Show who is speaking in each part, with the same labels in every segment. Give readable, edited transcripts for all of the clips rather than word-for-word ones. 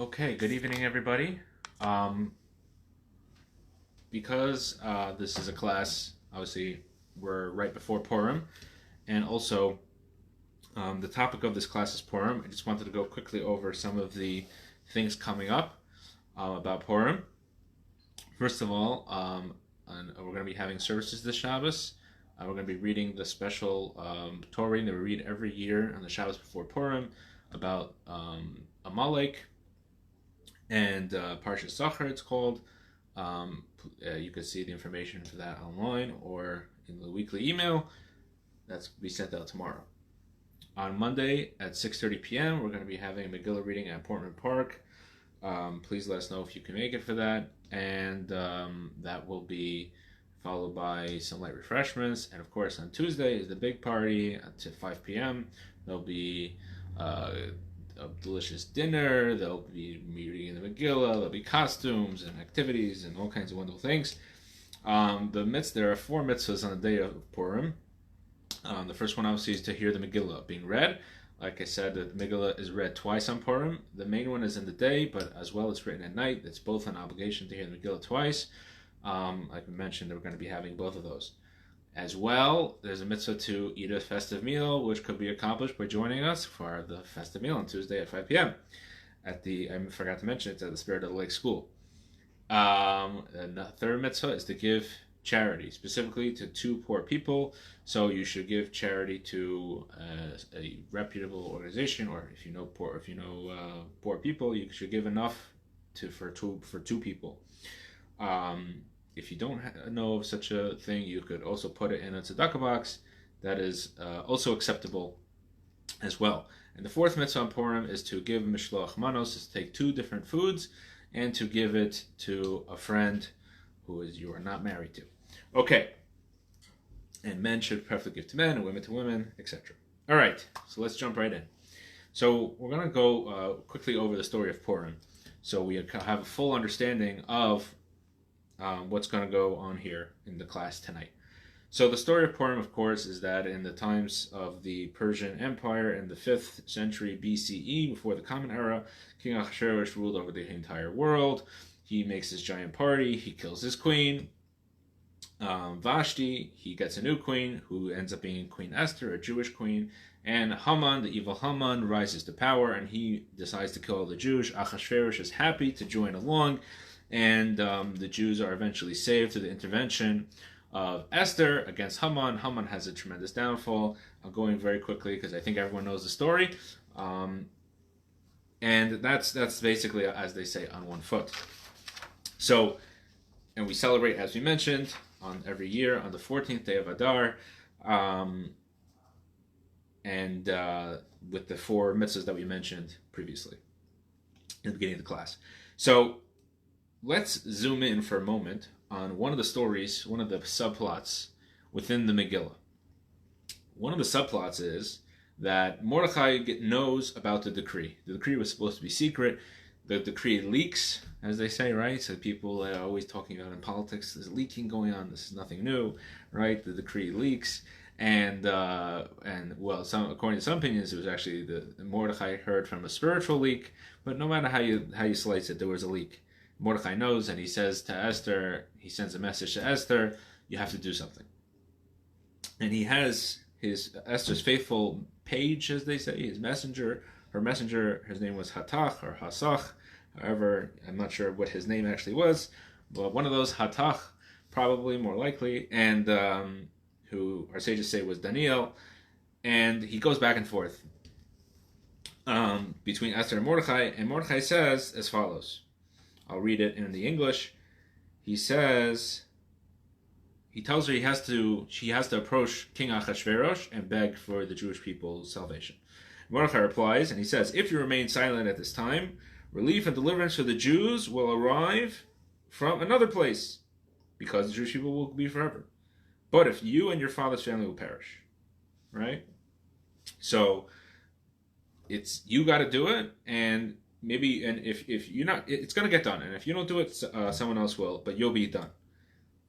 Speaker 1: Okay, good evening, everybody. Um, because this is a class, obviously, we're right before Purim, and also the topic of this class is Purim. I just wanted to go quickly over some of the things coming up about Purim. First of all, we're going to be having services this Shabbos. We're going to be reading the special Torah reading that we read every year on the Shabbos before Purim about Amalek and Parsha Sachar, it's called. You can see the information for that online or in the weekly email that's be sent out tomorrow. On Monday at 6:30 p.m., we're going to be having a Megillah reading at Portman Park. Please let us know if you can make it for that, and that will be followed by some light refreshments. And of course, on Tuesday is the big party at 5 p.m. There'll be a delicious dinner. There'll be reading the Megillah. There'll be costumes and activities and all kinds of wonderful things. There are 4 mitzvahs on the day of Purim. The first one, obviously, is to hear the Megillah being read. Like I said, the Megillah is read twice on Purim. The main one is in the day, but as well it's written at night. It's both an obligation to hear the Megillah twice. Like we mentioned, we're going to be having both of those. As well, there's a mitzvah to eat a festive meal, which could be accomplished by joining us for the festive meal on Tuesday at 5 p.m. I forgot to mention, it's at the Spirit of the Lake School. And the third mitzvah is to give charity, specifically to 2 poor people. So you should give charity to a reputable organization, or if you know poor people, you should give enough for two people. If you don't know of such a thing, you could also put it in a tzedakah box. That is also acceptable as well. And the 4th mitzvah on Purim is to give mishloach manos, is to take 2 different foods and to give it to a friend who you are not married to. Okay. And men should preferably give to men and women to women, etc. All right, so let's jump right in. So we're going to go quickly over the story of Purim, so we have a full understanding of what's going to go on here in the class tonight. So the story of Purim, of course, is that in the times of the Persian Empire in the 5th century BCE, before the Common Era, King Ahasuerus ruled over the entire world. He makes this giant party. He kills his queen, Vashti. He gets a new queen who ends up being Queen Esther, a Jewish queen. And Haman, the evil Haman, rises to power, and he decides to kill all the Jews. Ahasuerus is happy to join along, and the Jews are eventually saved through the intervention of Esther against Haman. Haman has a tremendous downfall. I'm going very quickly because I think everyone knows the story. And that's basically, as they say, on one foot. So, and we celebrate, as we mentioned, on every year on the 14th day of Adar, and with the 4 mitzvahs that we mentioned previously in the beginning of the class. So let's zoom in for a moment on one of the stories, one of the subplots within the Megillah. One of the subplots is that Mordechai knows about the decree. The decree was supposed to be secret. The decree leaks, as they say, right? So people are always talking about in politics, there's leaking going on. This is nothing new, right? The decree leaks. And well, according to some opinions, it was actually the Mordechai heard from a spiritual leak. But no matter how you slice it, there was a leak. Mordechai knows, and he says to Esther, he sends a message to Esther, you have to do something. And he has Esther's faithful page, as they say, his messenger. Her messenger, his name was Hatach or Hasach. However, I'm not sure what his name actually was, but one of those, Hatach, probably more likely, and who our sages say was Daniel. And he goes back and forth between Esther and Mordechai says as follows. I'll read it in the English. He tells her she has to approach King Ahasuerus and beg for the Jewish people's salvation. Mordechai replies, and he says, if you remain silent at this time, relief and deliverance for the Jews will arrive from another place, because the Jewish people will be forever. But if you and your father's family will perish, right? So it's you got to do it, and if you're not, it's going to get done. And if you don't do it, someone else will, but you'll be done.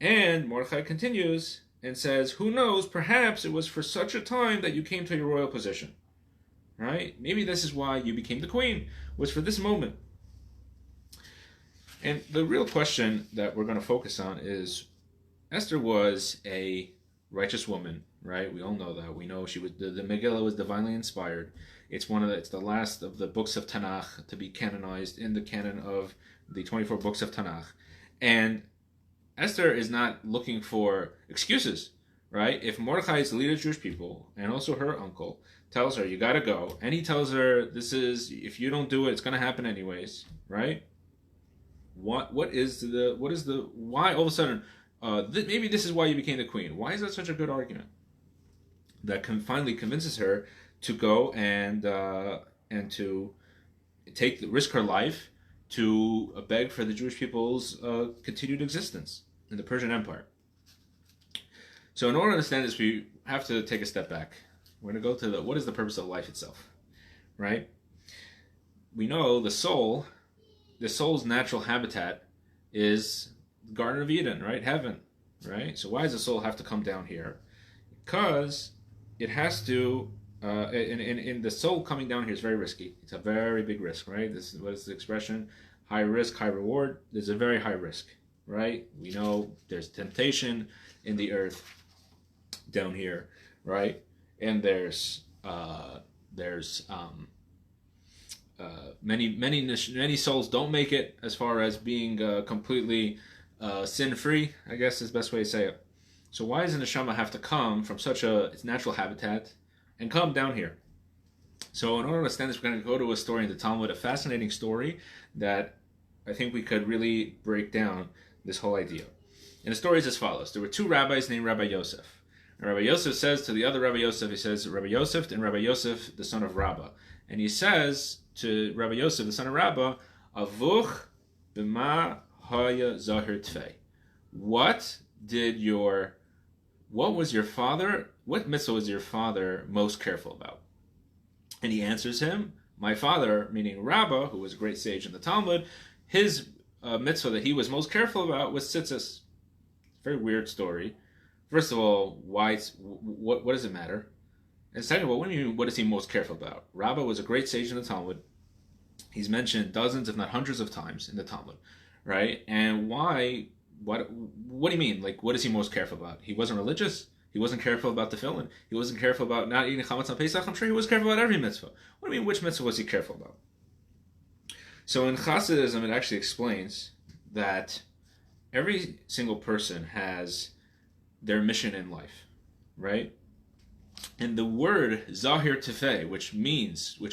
Speaker 1: And Mordechai continues and says, who knows, perhaps it was for such a time that you came to your royal position. Right? Maybe this is why you became the queen, was for this moment. And the real question that we're going to focus on is Esther was a righteous woman, right? We all know that. We know she was the Megillah was divinely inspired. It's the last of the books of Tanakh to be canonized in the canon of the 24 books of Tanakh. And Esther is not looking for excuses, right? If Mordechai is the leader of Jewish people, and also her uncle, tells her, you gotta go, and he tells her, if you don't do it, it's gonna happen anyways, right? Why all of a sudden, maybe this is why you became the queen. Why is that such a good argument? That finally convinces her to go and to risk her life to beg for the Jewish people's continued existence in the Persian Empire. So in order to understand this, we have to take a step back. We're going to go to what is the purpose of life itself, right? We know the soul's natural habitat is the Garden of Eden, right? Heaven, right? So why does the soul have to come down here? Because it has to, in the soul coming down here is very risky. It's a very big risk, right? What is the expression? High risk, high reward. There's a very high risk, right? We know there's temptation in the earth down here, right? And there's many souls don't make it as far as being completely sin-free, I guess is the best way to say it. So why does the neshama have to come from its natural habitat and come down here? So in order to understand this, we're going to go to a story in the Talmud, a fascinating story that I think we could really break down this whole idea. And the story is as follows. There were two rabbis named Rabbi Yosef. And Rabbi Yosef says to the other Rabbi Yosef, he says, Rabbi Yosef and Rabbi Yosef, the son of Rabbah. And he says to Rabbi Yosef, the son of Rabbah, Avuch b'ma haya zahir tfei. What mitzvah was your father most careful about? And he answers him, my father, meaning Rabbah, who was a great sage in the Talmud, his mitzvah that he was most careful about was tzitzis. Very weird story. First of all, what does it matter? And second of all, what is he most careful about? Rabbah was a great sage in the Talmud. He's mentioned dozens, if not hundreds of times in the Talmud, right? And why? What do you mean? Like, what is he most careful about? He wasn't religious. He wasn't careful about the tefillin. He wasn't careful about not eating chametz on Pesach. I'm sure he was careful about every mitzvah. What do you mean? Which mitzvah was he careful about? So in Hasidism, it actually explains that every single person has their mission in life, right? And the word Zahir Tefeh, which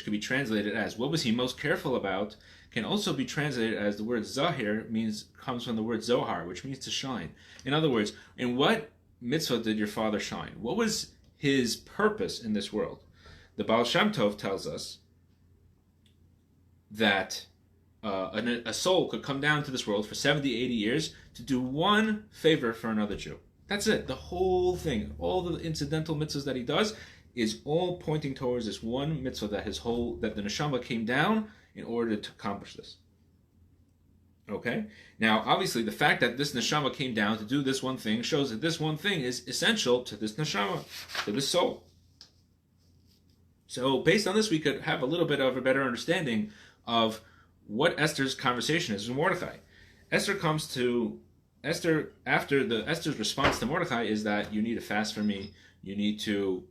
Speaker 1: could be translated as what was he most careful about, can also be translated as the word Zahir comes from the word Zohar, which means to shine. In other words, in what mitzvah did your father shine? What was his purpose in this world? The Baal Shem Tov tells us that a soul could come down to this world for 70, 80 years to do one favor for another Jew. That's it. The whole thing, all the incidental mitzvahs that he does, is all pointing towards this one mitzvah that the neshama came down in order to accomplish this. Okay? Now, obviously, the fact that this neshama came down to do this one thing shows that this one thing is essential to this neshama, to this soul. So, based on this, we could have a little bit of a better understanding of what Esther's conversation is with Mordechai. Esther's response to Mordechai is that you need to fast for me, you need to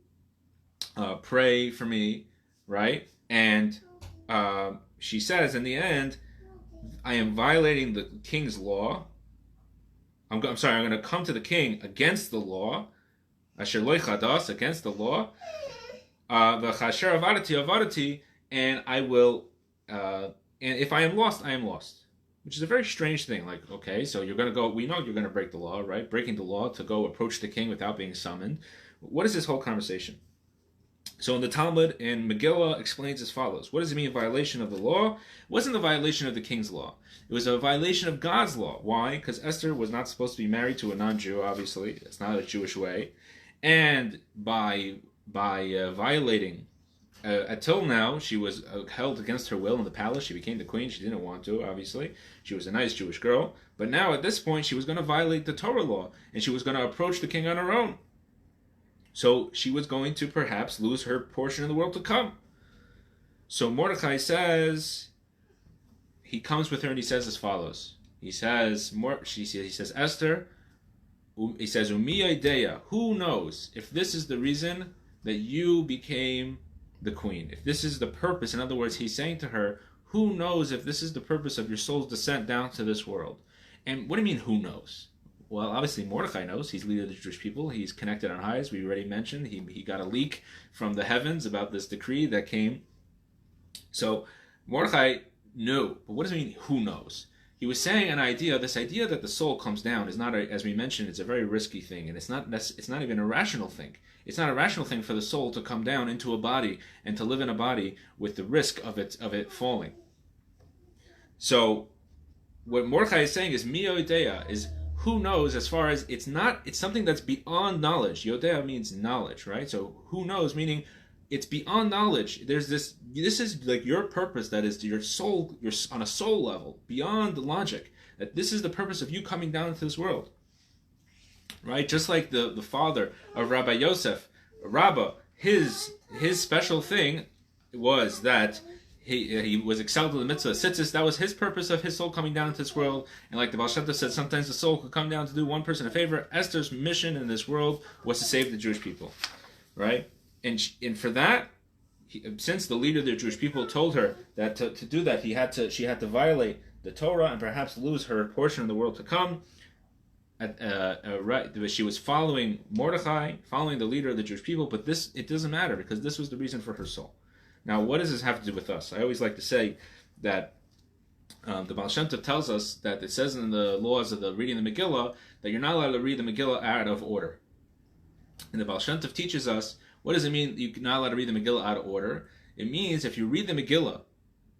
Speaker 1: pray for me, right? And she says, in the end, I am violating the king's law. I'm going to come to the king against the law, asher loy chadas, against the law, v'chasher avadati, and I will, and if I am lost, I am lost. Which is a very strange thing. Like, okay, so we know you're going to break the law, right? Breaking the law to go approach the king without being summoned. What is this whole conversation? So in the Talmud, in Megillah, explains as follows. What does it mean, violation of the law? It wasn't a violation of the king's law. It was a violation of God's law. Why? Because Esther was not supposed to be married to a non-Jew, obviously. It's not a Jewish way. And by violating, until now, she was held against her will in the palace. She became the queen. She didn't want to, obviously. She was a nice Jewish girl. But now, at this point, she was going to violate the Torah law. And she was going to approach the king on her own. So she was going to perhaps lose her portion of the world to come. So Mordechai says, he comes with her and he says as follows. He says, Esther, he says, Umiyaideya, who knows if this is the reason that you became the queen? If this is the purpose, in other words, he's saying to her, who knows if this is the purpose of your soul's descent down to this world? And what do you mean, who knows? Well, obviously Mordechai knows. He's leader of the Jewish people. He's connected on high, as we already mentioned. He got a leak from the heavens about this decree that came. So Mordechai knew. But what does it mean, who knows? He was saying this idea that the soul comes down is not, as we mentioned, it's a very risky thing. And it's not even a rational thing. It's not a rational thing for the soul to come down into a body and to live in a body with the risk of it falling. So what Mordechai is saying is, Mi Yodea, is who knows, as far as it's something that's beyond knowledge. Yodea means knowledge, right? So who knows, meaning it's beyond knowledge. This is like your purpose, that is your soul, you're on a soul level, beyond the logic, that this is the purpose of you coming down into this world. Right? Just like the father of Rabbi Yosef, Rabbah, his special thing was that he was excelled in the mitzvah tzitzis. That was his purpose of his soul coming down into this world. And like the Baal Shem Tov said, sometimes the soul could come down to do one person a favor. Esther's mission in this world was to save the Jewish people, right? And for that, since the leader of the Jewish people told her that to do that, she had to violate the Torah and perhaps lose her portion of the world to come. She was following Mordechai, following the leader of the Jewish people, but it doesn't matter, because this was the reason for her soul. Now, what does this have to do with us? I always like to say that the Baal Shem Tov tells us that it says in the laws of the reading the Megillah that you're not allowed to read the Megillah out of order. And the Baal Shem Tov teaches us, what does it mean you're not allowed to read the Megillah out of order? It means if you read the Megillah,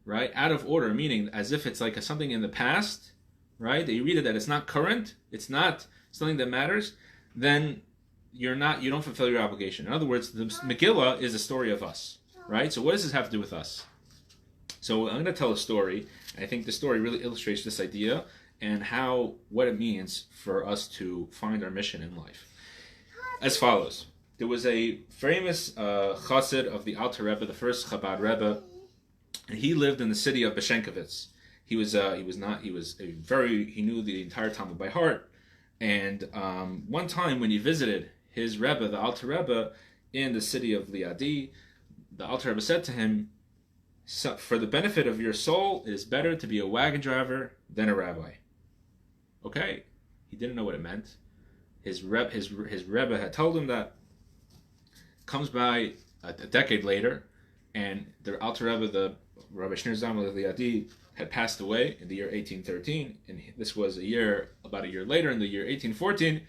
Speaker 1: right, out of order, meaning as if it's like something in the past, right, that you read it that it's not current, it's not something that matters, then you don't fulfill your obligation. In other words, the Megillah is a story of us. Right? So what does this have to do with us? So I'm going to tell a story. And I think the story really illustrates this idea and what it means for us to find our mission in life. As follows. There was a famous chassid of the Alter Rebbe, the first Chabad Rebbe, and he lived in the city of Beshenkovitz. He knew the entire Talmud by heart. And one time when he visited his Rebbe, the Alter Rebbe, in the city of Liadi, the Alter Rebbe said to him, for the benefit of your soul, it is better to be a wagon driver than a rabbi. Okay? He didn't know what it meant. His Rebbe had told him that. Comes by a decade later, and the Alter Rebbe, the Rabbi Shneur Zalman of Liadi, had passed away in the year 1813, and this was about a year later, in the year 1814,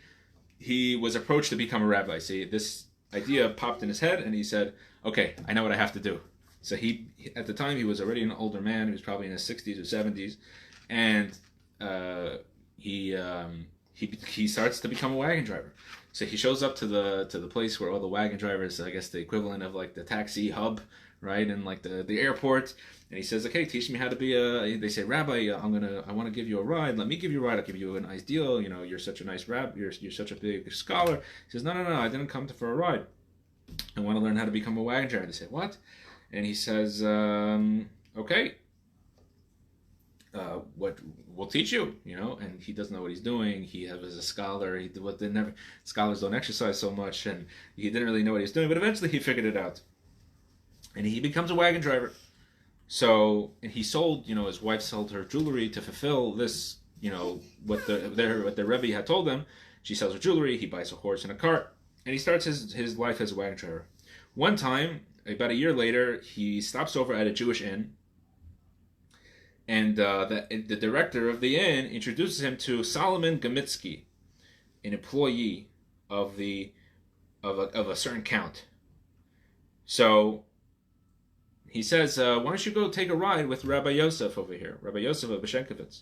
Speaker 1: he was approached to become a rabbi. See, this idea popped in his head, and he said, okay, I know what I have to do. So he at the time, he was already an older man. He was probably in his 60s or 70s. And he starts to become a wagon driver. So he shows up to the place where all the wagon drivers, I guess the equivalent of like the taxi hub, right, and like the airport. And he says, okay, teach me how to be they say, Rabbi, I want to give you a ride. Let me give you a ride. I'll give you a nice deal. You know, you're such a nice rabbi. You're such a big scholar. He says, no, I didn't come for a ride. I want to learn how to become a wagon driver. They say, what? And he says, okay, what we'll teach you, and he doesn't know what he's doing. He was a scholar. Scholars don't exercise so much, and he didn't really know what he was doing, but eventually he figured it out. And he becomes a wagon driver. So, and he sold, his wife sold her jewelry to fulfill this, what the Rebbe had told them. She sells her jewelry, he buys a horse and a cart, and he starts his life as a wagon driver. One time, about a year later, he stops over at a Jewish inn, and the director of the inn introduces him to Solomon Gamitsky, an employee of a certain count. So he says, why don't you go take a ride with Rabbi Yosef over here, Rabbi Yosef of Beshenkovitz.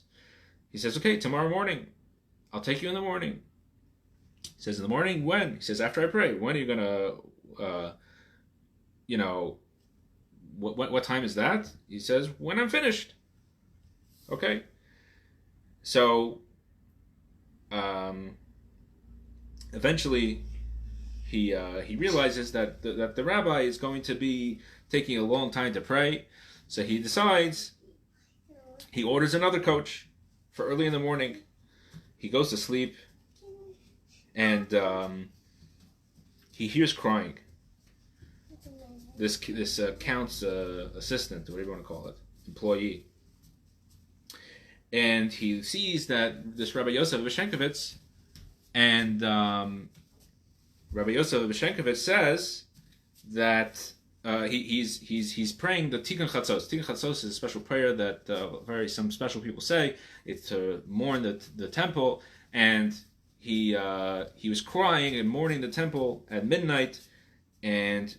Speaker 1: He says, okay, tomorrow morning. I'll take you in the morning. He says, in the morning? When? He says, after I pray. When are you going to, what time is that? He says, when I'm finished. Okay. So, eventually, he realizes that the rabbi is going to be taking a long time to pray. So he decides, he orders another coach for early in the morning. He goes to sleep, and he hears crying. This count's assistant, whatever you want to call it, employee. And he sees that this Rabbi Yosef Vishenkovitz, and Rabbi Yosef Vishenkovitz says that he's praying the Tikkun Chatzos. Tikkun Chatzos is a special prayer that some special people say. It's to mourn the temple, and he was crying and mourning the temple at midnight, and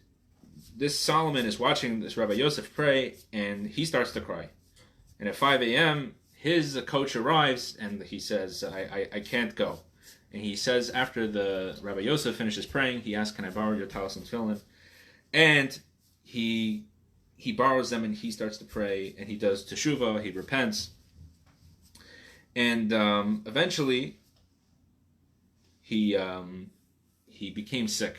Speaker 1: this Solomon is watching this Rabbi Yosef pray, and he starts to cry. And at 5 a.m., his coach arrives, and he says, I can't go. And he says, after the Rabbi Yosef finishes praying, he asks, can I borrow your talis and tefillin? And he borrows them, and he starts to pray, and he does teshuvah, he repents. And eventually, he became sick.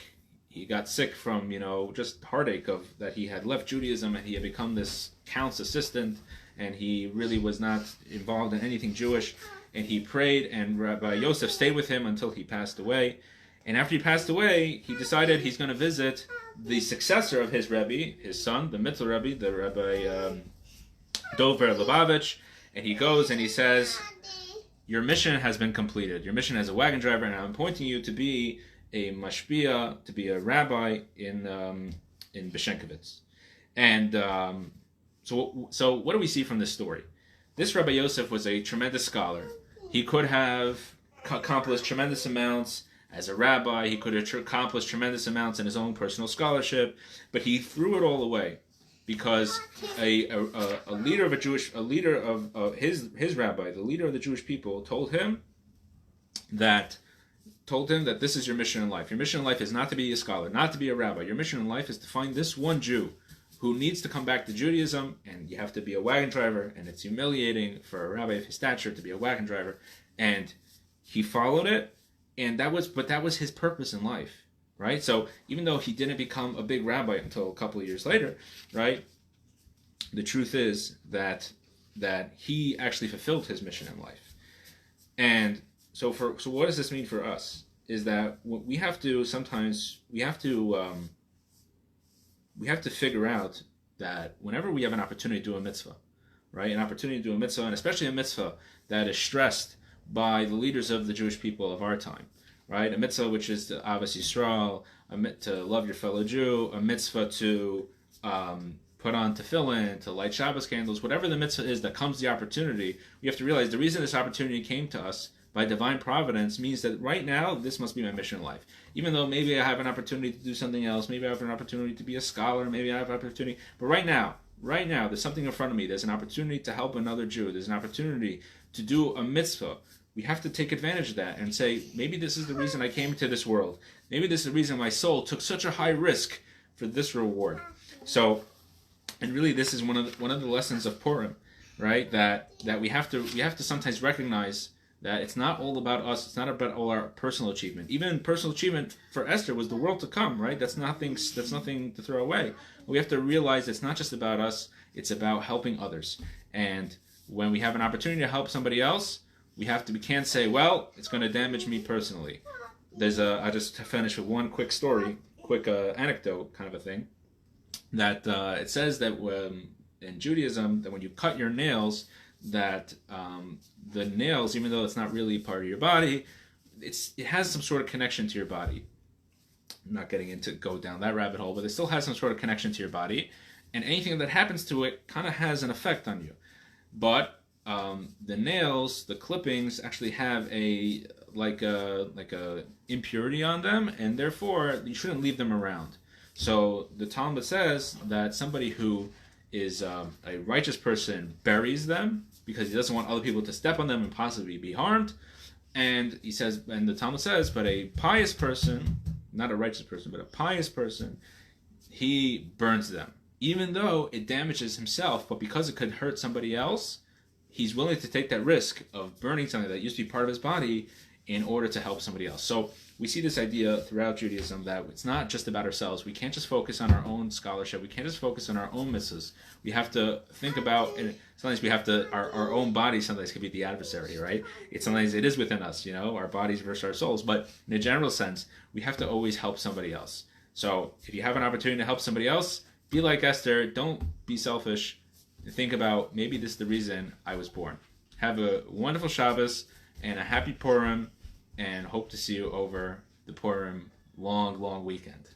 Speaker 1: He got sick from, just heartache of that he had left Judaism and he had become this count's assistant, and he really was not involved in anything Jewish. And he prayed, and Rabbi Yosef stayed with him until he passed away. And after he passed away, he decided he's going to visit the successor of his Rebbe, his son, the Mitzvah Rebbe, the Rabbi Dover Lubavitch. And he goes and he says, your mission has been completed. Your mission as a wagon driver, and I'm appointing you to be a mashpia, to be a rabbi in Beshenkovitz. And so what do we see from this story? This Rabbi Yosef was a tremendous scholar. He could have accomplished tremendous amounts as a rabbi. He could have accomplished tremendous amounts in his own personal scholarship, but he threw it all away because a leader of his rabbi, the leader of the Jewish people, told him that this is your mission in life. Your mission in life is not to be a scholar, not to be a rabbi. Your mission in life is to find this one Jew who needs to come back to Judaism, and you have to be a wagon driver, and it's humiliating for a rabbi of his stature to be a wagon driver. And he followed it, and that was his purpose in life, right? So even though he didn't become a big rabbi until a couple of years later, right? The truth is that he actually fulfilled his mission in life. And so what does this mean for us? Is that we have to figure out that whenever we have an opportunity to do a mitzvah, right? An opportunity to do a mitzvah, and especially a mitzvah that is stressed by the leaders of the Jewish people of our time, right? A mitzvah which is to Avos Yisrael, to love your fellow Jew, a mitzvah to put on tefillin, to light Shabbos candles, whatever the mitzvah is that comes the opportunity, we have to realize the reason this opportunity came to us by divine providence means that right now, this must be my mission in life. Even though maybe I have an opportunity to do something else, maybe I have an opportunity to be a scholar, maybe I have an opportunity, but right now, there's something in front of me. There's an opportunity to help another Jew. There's an opportunity to do a mitzvah. We have to take advantage of that and say, maybe this is the reason I came to this world. Maybe this is the reason my soul took such a high risk for this reward. So, and really this is one of the lessons of Purim, right? That we have to sometimes recognize that it's not all about us. It's not about all our personal achievement. Even personal achievement for Esther was the world to come, right? That's nothing to throw away. We have to realize it's not just about us. It's about helping others. And when we have an opportunity to help somebody else, we can't say, well, it's going to damage me personally. I just finish with one quick story, anecdote kind of a thing, that it says that in Judaism, that when you cut your nails, that the nails, even though it's not really part of your body, it has some sort of connection to your body. I'm not go down that rabbit hole, but it still has some sort of connection to your body, and anything that happens to it kind of has an effect on you. But the nails, the clippings, actually have a impurity on them, and therefore you shouldn't leave them around. So the Talmud says that somebody who is a righteous person buries them because he doesn't want other people to step on them and possibly be harmed. And he says, and the Talmud says, but a pious person, not a righteous person, but a pious person, he burns them, even though it damages himself. But because it could hurt somebody else, he's willing to take that risk of burning something that used to be part of his body in order to help somebody else. So we see this idea throughout Judaism that it's not just about ourselves. We can't just focus on our own scholarship. We can't just focus on our own mitzvahs. We have to think about, and sometimes we have to, our own body sometimes can be the adversary, right? Sometimes it is within us, our bodies versus our souls. But in a general sense, we have to always help somebody else. So if you have an opportunity to help somebody else, be like Esther. Don't be selfish. Think about, maybe this is the reason I was born. Have a wonderful Shabbos and a happy Purim, and hope to see you over the Purim long, long weekend.